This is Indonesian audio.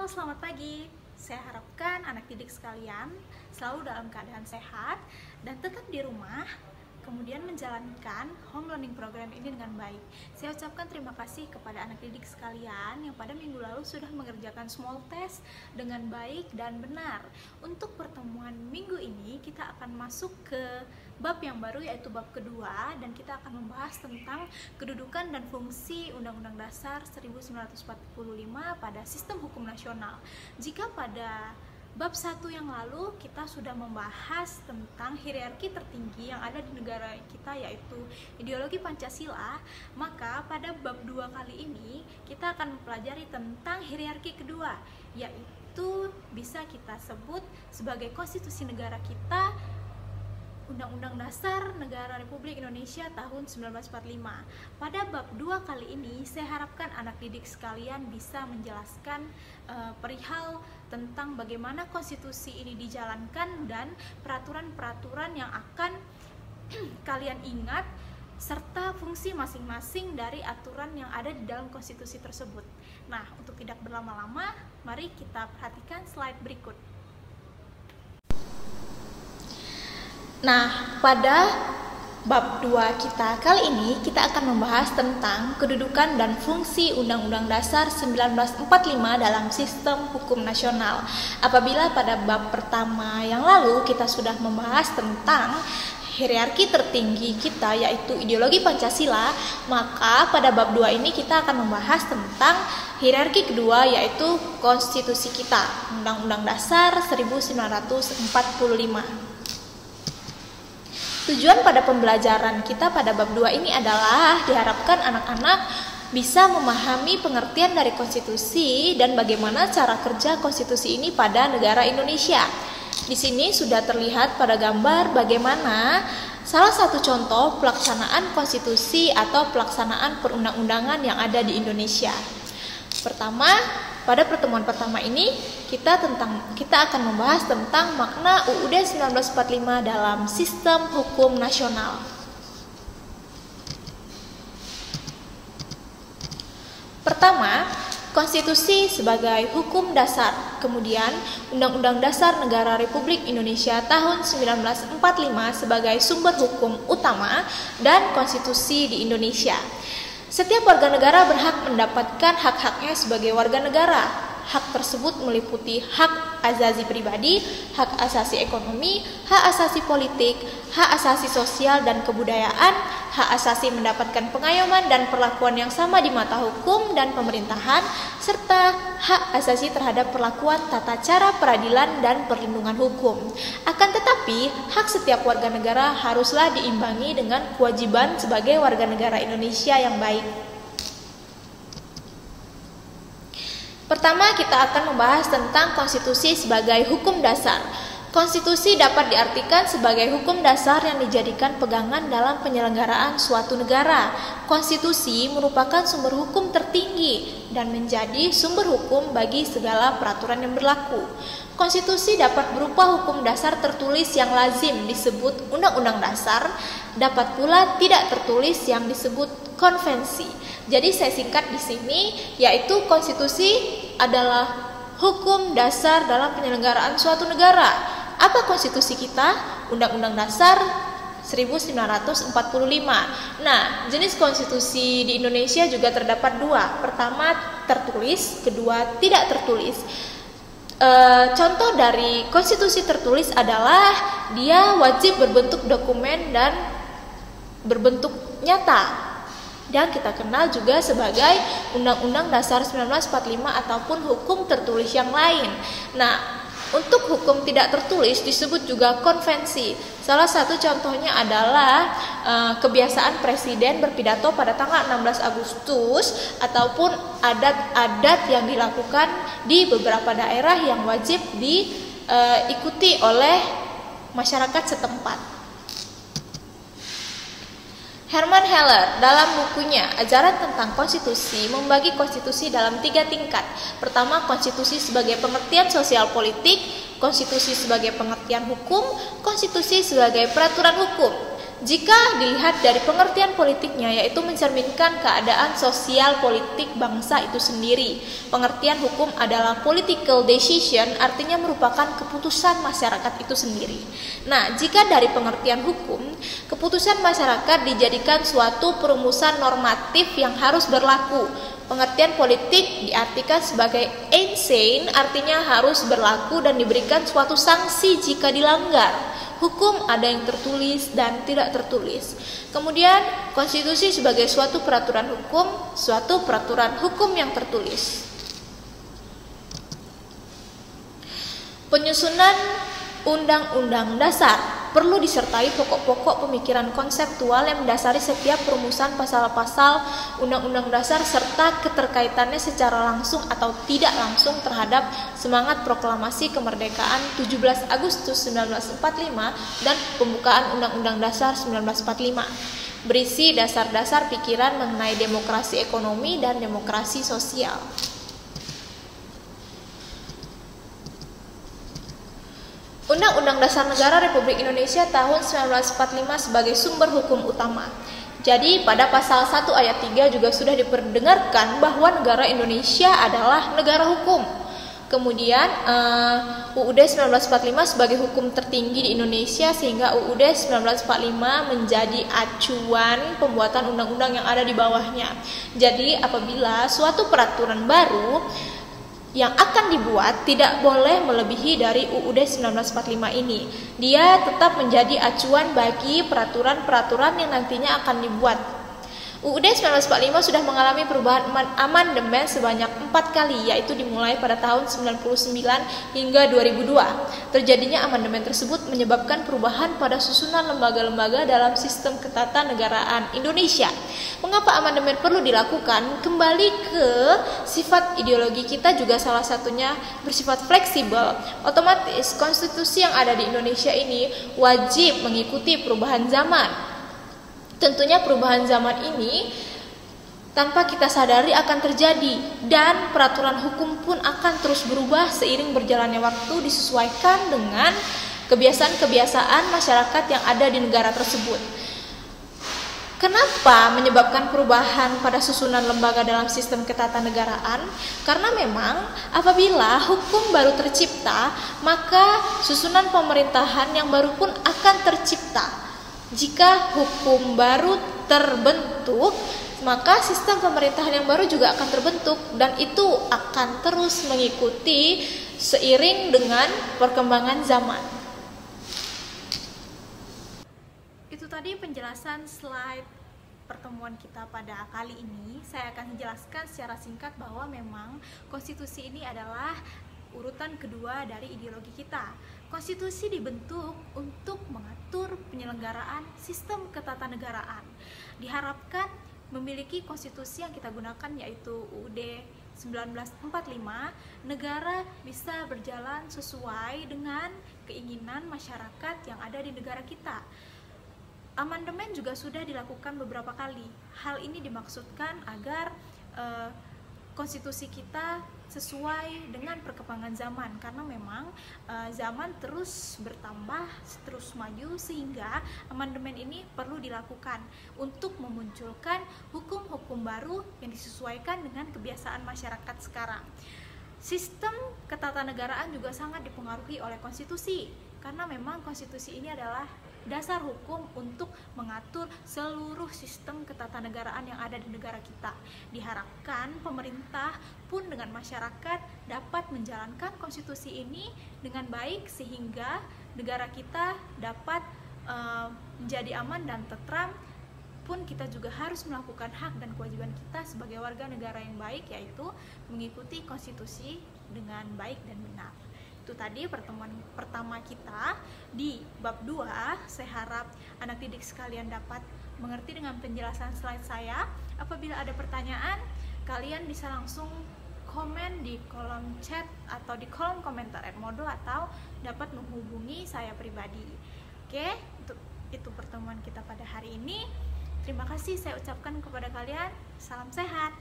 Selamat pagi. Saya harapkan anak didik sekalian selalu dalam keadaan sehat dan tetap di rumah, kemudian menjalankan home learning program ini dengan baik. Saya ucapkan terima kasih kepada anak didik sekalian yang pada minggu lalu sudah mengerjakan small test dengan baik dan benar. Untuk pertemuan minggu ini kita akan masuk ke bab yang baru, yaitu bab kedua, dan kita akan membahas tentang kedudukan dan fungsi Undang-Undang Dasar 1945 pada sistem hukum nasional. Jika pada bab 1 yang lalu kita sudah membahas tentang hierarki tertinggi yang ada di negara kita, yaitu ideologi Pancasila, maka pada bab 2 kali ini kita akan mempelajari tentang hierarki kedua, yaitu bisa kita sebut sebagai konstitusi negara kita, Undang-Undang Dasar Negara Republik Indonesia tahun 1945. Pada bab 2 kali ini, saya harapkan anak didik sekalian bisa menjelaskan perihal tentang bagaimana konstitusi ini dijalankan dan peraturan-peraturan yang akan kalian ingat, serta fungsi masing-masing dari aturan yang ada di dalam konstitusi tersebut. Nah, untuk tidak berlama-lama, mari kita perhatikan slide berikut. Nah, pada bab 2 kita kali ini, kita akan membahas tentang kedudukan dan fungsi Undang-Undang Dasar 1945 dalam sistem hukum nasional. Apabila pada bab pertama yang lalu kita sudah membahas tentang hierarki tertinggi kita, yaitu ideologi Pancasila, maka pada bab 2 ini kita akan membahas tentang hierarki kedua, yaitu konstitusi kita, Undang-Undang Dasar 1945. Tujuan pada pembelajaran kita pada bab 2 ini adalah diharapkan anak-anak bisa memahami pengertian dari konstitusi dan bagaimana cara kerja konstitusi ini pada negara Indonesia. Di sini sudah terlihat pada gambar bagaimana salah satu contoh pelaksanaan konstitusi atau pelaksanaan perundang-undangan yang ada di Indonesia. Pertama, pada pertemuan pertama ini kita akan membahas tentang makna UUD 1945 dalam sistem hukum nasional. Pertama, konstitusi sebagai hukum dasar, kemudian Undang-Undang Dasar Negara Republik Indonesia tahun 1945 sebagai sumber hukum utama dan konstitusi di Indonesia. Setiap warga negara berhak mendapatkan hak-haknya sebagai warga negara. Hak tersebut meliputi hak asasi pribadi, hak asasi ekonomi, hak asasi politik, hak asasi sosial dan kebudayaan, hak asasi mendapatkan pengayoman dan perlakuan yang sama di mata hukum dan pemerintahan, serta hak asasi terhadap perlakuan tata cara peradilan dan perlindungan hukum. Akan tetapi, hak setiap warga negara haruslah diimbangi dengan kewajiban sebagai warga negara Indonesia yang baik. Pertama, kita akan membahas tentang konstitusi sebagai hukum dasar. Konstitusi dapat diartikan sebagai hukum dasar yang dijadikan pegangan dalam penyelenggaraan suatu negara. Konstitusi merupakan sumber hukum tertinggi dan menjadi sumber hukum bagi segala peraturan yang berlaku. Konstitusi dapat berupa hukum dasar tertulis yang lazim disebut Undang-Undang Dasar, dapat pula tidak tertulis yang disebut konvensi. Jadi saya singkat di sini, yaitu konstitusi adalah hukum dasar dalam penyelenggaraan suatu negara. Apa konstitusi kita? Undang-Undang Dasar 1945. Nah, jenis konstitusi di Indonesia juga terdapat dua. Pertama, tertulis, kedua, tidak tertulis. Contoh dari konstitusi tertulis adalah dia wajib berbentuk dokumen dan berbentuk nyata, dan kita kenal juga sebagai Undang-Undang Dasar 1945 ataupun hukum tertulis yang lain. Nah, untuk hukum tidak tertulis disebut juga konvensi. Salah satu contohnya adalah kebiasaan presiden berpidato pada tanggal 16 Agustus ataupun adat-adat yang dilakukan di beberapa daerah yang wajib diikuti oleh masyarakat setempat. Herman Heller dalam bukunya Ajaran tentang Konstitusi membagi konstitusi dalam 3 tingkat. Pertama, konstitusi sebagai pengertian sosial politik, konstitusi sebagai pengertian hukum, konstitusi sebagai peraturan hukum. jika dilihat dari pengertian politiknya, yaitu mencerminkan keadaan sosial politik bangsa itu sendiri. Pengertian hukum adalah political decision, artinya merupakan keputusan masyarakat itu sendiri. Nah, jika dari pengertian hukum, keputusan masyarakat dijadikan suatu perumusan normatif yang harus berlaku. Pengertian politik diartikan sebagai insane, artinya harus berlaku dan diberikan suatu sanksi jika dilanggar. Hukum ada yang tertulis dan tidak tertulis. Kemudian konstitusi sebagai suatu peraturan hukum yang tertulis. Penyusunan Undang-Undang Dasar perlu disertai pokok-pokok pemikiran konseptual yang mendasari setiap perumusan pasal-pasal Undang-Undang Dasar serta keterkaitannya secara langsung atau tidak langsung terhadap semangat proklamasi kemerdekaan 17 Agustus 1945 dan pembukaan Undang-Undang Dasar 1945. Berisi dasar-dasar pikiran mengenai demokrasi ekonomi dan demokrasi sosial. Undang-Undang Dasar Negara Republik Indonesia tahun 1945 sebagai sumber hukum utama. Jadi pada pasal 1 ayat 3 juga sudah diperdengarkan bahwa negara Indonesia adalah negara hukum. Kemudian UUD 1945 sebagai hukum tertinggi di Indonesia, sehingga UUD 1945 menjadi acuan pembuatan undang-undang yang ada di bawahnya. Jadi apabila suatu peraturan baru yang akan dibuat tidak boleh melebihi dari UUD 1945 ini. Dia tetap menjadi acuan bagi peraturan-peraturan yang nantinya akan dibuat. UUD 1945 sudah mengalami perubahan amandemen sebanyak 4 kali, yaitu dimulai pada tahun 99 hingga 2002. Terjadinya amandemen tersebut menyebabkan perubahan pada susunan lembaga-lembaga dalam sistem ketatanegaraan Indonesia. Mengapa amandemen perlu dilakukan? Kembali ke sifat ideologi kita juga salah satunya bersifat fleksibel. Otomatis konstitusi yang ada di Indonesia ini wajib mengikuti perubahan zaman. Tentunya perubahan zaman ini tanpa kita sadari akan terjadi, dan peraturan hukum pun akan terus berubah seiring berjalannya waktu disesuaikan dengan kebiasaan-kebiasaan masyarakat yang ada di negara tersebut. Kenapa menyebabkan perubahan pada susunan lembaga dalam sistem ketatanegaraan? Karena memang apabila hukum baru tercipta, maka susunan pemerintahan yang baru pun akan tercipta. Jika hukum baru terbentuk, maka sistem pemerintahan yang baru juga akan terbentuk, dan itu akan terus mengikuti seiring dengan perkembangan zaman. Itu tadi penjelasan slide pertemuan kita pada kali ini. Saya akan menjelaskan secara singkat bahwa memang konstitusi ini adalah urutan kedua dari ideologi kita. Konstitusi dibentuk untuk mengatur penyelenggaraan sistem ketatanegaraan. Diharapkan memiliki konstitusi yang kita gunakan, yaitu UUD 1945, negara bisa berjalan sesuai dengan keinginan masyarakat yang ada di negara kita. Amandemen juga sudah dilakukan beberapa kali. Hal ini dimaksudkan agar konstitusi kita sesuai dengan perkembangan zaman, karena memang zaman terus bertambah, terus maju, sehingga amandemen ini perlu dilakukan untuk memunculkan hukum-hukum baru yang disesuaikan dengan kebiasaan masyarakat sekarang. Sistem ketatanegaraan juga sangat dipengaruhi oleh konstitusi, karena memang konstitusi ini adalah dasar hukum untuk mengatur seluruh sistem ketatanegaraan yang ada di negara kita. Diharapkan pemerintah pun dengan masyarakat dapat menjalankan konstitusi ini dengan baik, sehingga negara kita dapat menjadi aman dan tentram. Pun kita juga harus melakukan hak dan kewajiban kita sebagai warga negara yang baik, yaitu mengikuti konstitusi dengan baik dan benar. Itu tadi pertemuan pertama kita di bab 2. Saya harap anak didik sekalian dapat mengerti dengan penjelasan slide saya. Apabila ada pertanyaan, kalian bisa langsung komen di kolom chat atau di kolom komentar Edmodo, atau dapat menghubungi saya pribadi. Oke, itu pertemuan kita pada hari ini. Terima kasih saya ucapkan kepada kalian. Salam sehat.